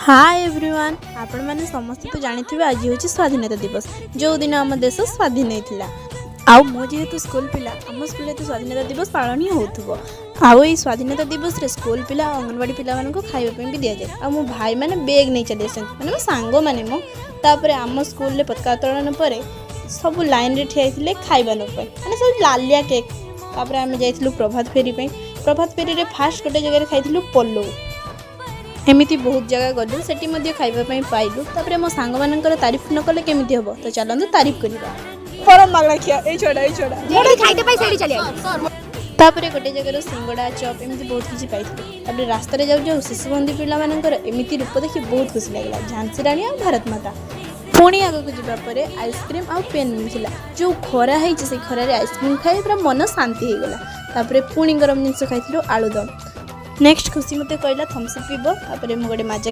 hi everyone आपण मैंने समस्त तो जानी आज हूँ स्वाधीनता दिवस जो दिन आम देश स्वाधीन होता आउ मो जेहेतु स्कूल पिला आम स्कूल तो स्वाधीनता दिवस पालन ही हो आउ ये स्वाधीनता दिवस रे स्कूल पिला अंगनवाड़ी पिला मानक खाइबा भी दि जाए आ मो भाई मैंने बेग नहीं चली माने मो सांग मैंने मो तापर आम स्कूल रे पताका उत्तोलन पर सब लाइन रे ठिया होइथिले खाइबा माने सब लालिया केक तापर आम जाइथिलु प्रभात फेरी रे फास्ट गोटे जगह खाइथिलु पल्लो एमती बहुत जगह गलु सेठी खाइबा पाइलु तापर मो सांग मानकर तारीफ न कले केमिति हबो तो चलंतु तारीफ करिबा परम मागला खिया ए छोड़ा मोरे खाइते पाई सेठी चली आई तापर गोटे जगह सिंगड़ा चप एमती बहुत किछि पाइथि तापर रास्ता रे जाउ जाउ शिशुबंदी पिला मानकर एमती रूप देखि बहुत खुशी लागला झांसी रानी और भारत माता पुणी आग को जावा परे आइसक्रीम आ पेन मिलथिला जो खरा है से खरा रे आइसक्रीम खाइ पूरा मन शांति हो गला तापर पुणी गरम जिंस खाइथिलु आलूदम नेक्स्ट खुशी मते कहला थम्स अप पीबो तापर मो गोटे माजा